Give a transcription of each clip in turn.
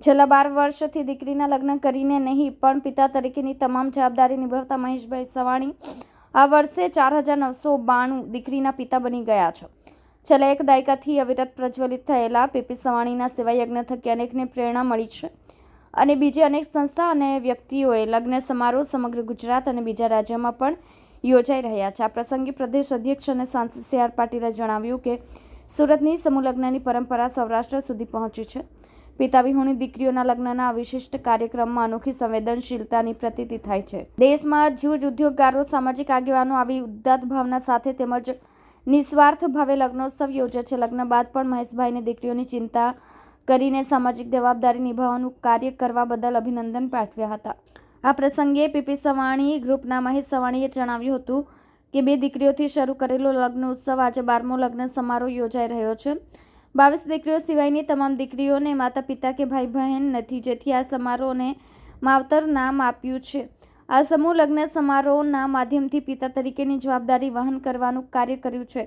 છેલ્લા 12 વર્ષથી દીકરીના લગ્ન કરીને નહીં પણ પિતા તરીકેની તમામ જવાબદારી નિભાવતા મહેશભાઈ સવાણી આ વર્ષે 4992 દીકરીના પિતા બની ગયા છે. છેલ્લા એક દાયકાથી અવિરત પ્રજ્વલિત થયેલા પીપી સવાણીના સેવાયજ્ઞ થકી અનેકને પ્રેરણા મળી છે અને બીજી અનેક સંસ્થા અને વ્યક્તિઓએ લગ્ન સમારોહ સમગ્ર ગુજરાત અને બીજા રાજ્યોમાં પણ યોજાઈ રહ્યા છે. આ પ્રસંગે પ્રદેશ અધ્યક્ષ અને સાંસદ CR પાટીલે જણાવ્યું કે સુરતની સમૂહ લગ્નની પરંપરા સૌરાષ્ટ્ર સુધી પહોંચી છે. પિતા વિહોણી દીકરીઓના લગ્નના આ વિશિષ્ટ કાર્યક્રમમાં અનોખી સંવેદનશીલતાની પ્રતીતિ થાય છે. દેશમાં જૂજ ઉદ્યોગકારો સામાજિક આગેવાનો આવી ઉદાત્ત ભાવના સાથે તેમજ નિસ્વાર્થ ભાવે લગ્નોત્સવ યોજે છે. લગ્ન બાદ પણ મહેશભાઈને દીકરીઓની ચિંતા કરીને સામાજિક જવાબદારી નિભાવવાનું કાર્ય કરવા બદલ અભિનંદન પાઠવ્યા હતા. આ પ્રસંગે પીપી સવાણી ગ્રુપના મહેશ સવાણીએ જણાવ્યું હતું કે 2 દીકરીઓથી શરૂ કરેલો લગ્ન ઉત્સવ આજે 12મો લગ્ન સમારોહ યોજાઈ રહ્યો છે. 22 દીકરીઓ સિવાયની તમામ દીકરીઓને માતા પિતા કે ભાઈ બહેન નથી, જેથી આ સમારોહને માવતર નામ આપ્યું છે. આ સમૂહ લગ્ન સમારોહના માધ્યમથી પિતા તરીકેની જવાબદારી વહન કરવાનું કાર્ય કર્યું છે.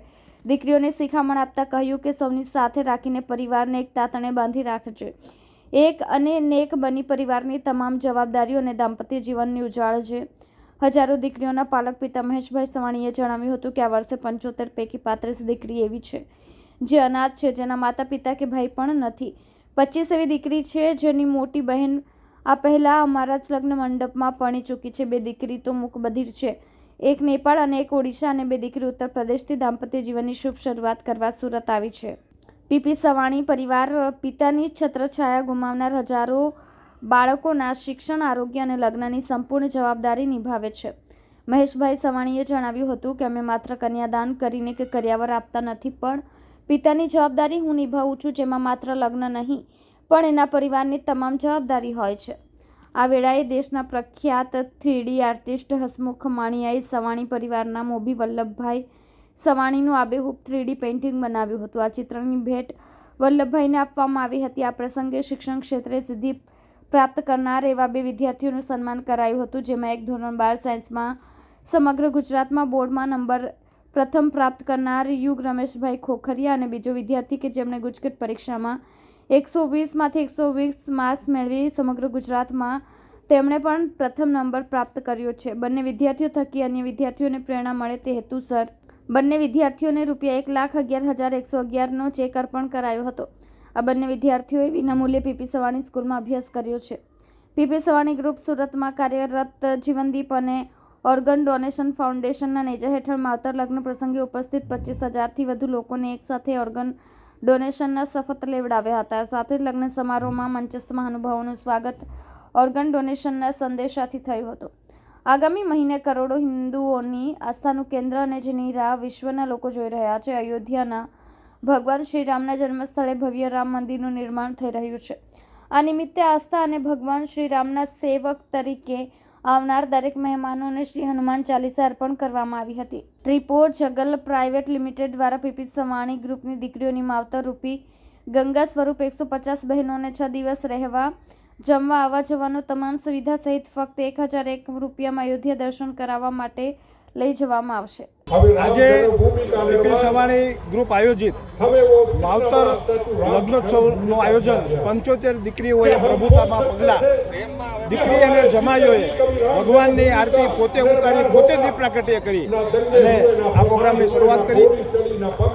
દીકરીઓને શિખામણ આપતા કહ્યું કે સૌની સાથે રાખીને પરિવારને એક તાતણે બાંધી રાખજે, એક અને નેક બની પરિવારની તમામ જવાબદારીઓ અને દાંપત્ય જીવનની ઉજાળજે. હજારો દીકરીઓના પાલક પિતા મહેશભાઈ સવાણીએ જણાવ્યું હતું કે આ વર્ષે 75 પૈકી 35 દીકરી એવી છે જે અનાથ છે, જેના માતા પિતા કે ભાઈ પણ નથી. 25 એવી દીકરી છે જેની મોટી બહેન આ પહેલા અમારા જ લગ્ન મંડપમાં પરણી ચૂકી છે. 2 દીકરી તો મૂકબધિર છે, એક નેપાળ અને એક ઓડિશા અને 2 દીકરી ઉત્તર પ્રદેશથી દાંપત્ય જીવનની શુભ શરૂઆત કરવા સુરત આવી છે. પીપી સવાણી પરિવાર પિતાની છત્રછાયા ગુમાવનાર હજારો બાળકોના શિક્ષણ, આરોગ્ય અને લગ્નની સંપૂર્ણ જવાબદારી નિભાવે છે. મહેશભાઈ સવાણીએ જણાવ્યું હતું કે અમે માત્ર કન્યાદાન કરીને કે કર્યાવર આપતા નથી, પણ પિતાની જવાબદારી હું નિભાવું છું, જેમાં માત્ર લગ્ન નહીં પણ એના પરિવારની તમામ જવાબદારી હોય છે. આ વેળાએ દેશના પ્રખ્યાત 3D આર્ટિસ્ટ હસમુખ માણિયાએ સવાણી પરિવારના મોભી વલ્લભભાઈ સવાણીનું આબેહૂબ 3D પેઇન્ટિંગ બનાવ્યું હતું. આ ચિત્રની ભેટ વલ્લભભાઈને આપવામાં આવી હતી. આ પ્રસંગે શિક્ષણ ક્ષેત્રે સિદ્ધિ પ્રાપ્ત કરનાર એવા 2 વિદ્યાર્થીઓનું સન્માન કરાયું હતું, જેમાં એક ધોરણ 12 સાયન્સમાં સમગ્ર ગુજરાતમાં બોર્ડમાં નંબર પ્રથમ પ્રાપ્ત કરનાર યુગ રમેશભાઈ ખોખરિયા અને બીજો વિદ્યાર્થી કે જેમણે ગુજકેટ પરીક્ષામાં 120માંથી 120 માર્ક્સ મેળવી સમગ્ર ગુજરાતમાં તેમણે પણ પ્રથમ નંબર પ્રાપ્ત કર્યો છે. બંને વિદ્યાર્થીઓ થકી અન્ય વિદ્યાર્થીઓને પ્રેરણા મળે તે હેતુસર બંને વિદ્યાર્થીઓને ₹1,11,111નો ચેક અર્પણ કરાયો હતો. આ બંને વિદ્યાર્થીઓએ વિનામૂલ્યે પીપી સવાણી સ્કૂલમાં અભ્યાસ કર્યો છે. પીપી સવાણી ગ્રુપ સુરતમાં કાર્યરત જીવનદીપ અને ઓર્ગન ડોનેશન ફાઉન્ડેશનના નેજા હેઠળ માવતર લગ્ન પ્રસંગે ઉપસ્થિત 25,000થી વધુ લોકોને એકસાથે ઓર્ગન ડોનેશનના શપથ લેવડાવ્યા હતા. સાથે જ લગ્ન સમારોહમાં મંચસ્થ મહાનુભાવોનું સ્વાગત ઓર્ગન ડોનેશનના સંદેશાથી થયું હતું. આગામી મહિને કરોડો હિન્દુઓની આસ્થાનું કેન્દ્ર અને જેની રાહ વિશ્વના લોકો જોઈ રહ્યા છે, અયોધ્યાના ભગવાન શ્રીરામના જન્મસ્થળે ભવ્ય રામ મંદિરનું નિર્માણ થઈ રહ્યું છે. આ નિમિત્તે આસ્થા અને ભગવાન શ્રીરામના સેવક તરીકે આવનાર દરેક મહેમાનોને શ્રી હનુમાન ચાલીસા અર્પણ કરવામાં આવી હતી. ટ્રીપો જગલ પ્રાઇવેટ લિમિટેડ દ્વારા પીપી સવાણી ગ્રુપની દીકરીઓની માવતર રૂપી ગંગા સ્વરૂપ 150 બહેનોને 6 દિવસ રહેવા, જમવા, આવવા જવાનો તમામ સુવિધા સહિત ફક્ત ₹1,001 અયોધ્યા દર્શન કરાવવા માટે લઈ જવામાં આવશે. આજે પીપી સવાણી ગ્રુપ આયોજિત માવતર લગ્નોત્સવનું આયોજન 75 દીકરીઓએ પ્રભુતામાં પગલાં, દીકરી અને જમાઈઓએ ભગવાનની આરતી પોતે ઉતારી, પોતે દીપ પ્રાગટ્ય કરી અને આ પ્રોગ્રામની શરૂઆત કરી.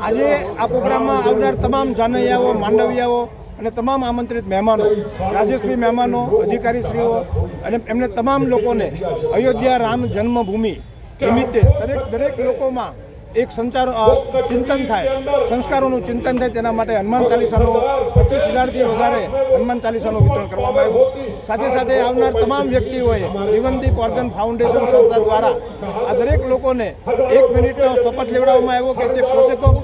આજે આ પ્રોગ્રામમાં આવનાર તમામ જાનૈયાઓ, માંડવિયાઓ અને તમામ આમંત્રિત મહેમાનો, રાજ્યશ્રી મહેમાનો, અધિકારીશ્રીઓ અને એમને તમામ લોકોને અયોધ્યા રામ જન્મભૂમિ નિમિત્તે દરેક લોકોમાં એક ચિંતન થાય, સંસ્કારોનું ચિંતન થાય, તેના માટે હનુમાન ચાલીસાનું 25,000થી વધારે હનુમાન ચાલીસાનું વિતરણ કરવામાં આવ્યું. સાથે સાથે આવનાર તમામ વ્યક્તિઓએ જીવનદીપ ઓર્ગન ફાઉન્ડેશન સંસ્થા દ્વારા આ દરેક લોકોને 1 મિનિટનો શપથ લેવડાવવામાં આવ્યો કે તે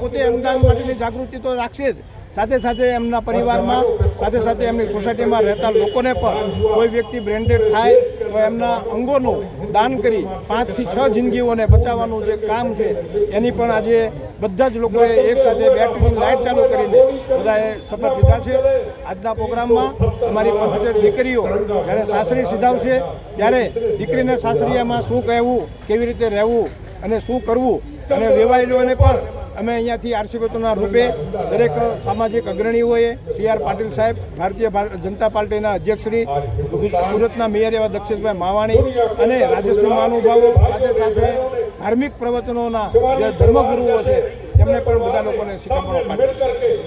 પોતે અંગદાન માટેની જાગૃતિ તો રાખશે જ, સાથે સાથે એમના પરિવારમાં, સાથે સાથે એમની સોસાયટીમાં રહેતા લોકોને પણ કોઈ વ્યક્તિ બ્રેન્ડેડ થાય તો એમના અંગોનું દાન કરી 5 થી 6 જિંદગીઓને બચાવવાનું જે કામ છે એની પણ આજે બધા જ લોકોએ એક સાથે બેટરીની લાઇટ ચાલુ કરીને બધાએ શપથ લીધા છે. આજના પ્રોગ્રામમાં અમારી 75 દીકરીઓ જ્યારે સાસરી સીધાવશે ત્યારે દીકરીને સાસરીયામાં શું કહેવું, કેવી રીતે રહેવું અને શું કરવું, અને વેવાયેલીઓને પણ અમે અહીંયાથી આરસી વચનના રૂપે દરેક સામાજિક અગ્રણીઓએ CR પાટીલ સાહેબ, ભારતીય જનતા પાર્ટીના અધ્યક્ષશ્રી, સુરતના મેયર એવા દક્ષેશભાઈ માવાણી અને રાજેશ્રી મહાનુભાવો, સાથે સાથે ધાર્મિક પ્રવચનોના જે ધર્મગુરુઓ છે તેમને પણ બધા લોકોને શિખામણો પાઠવી.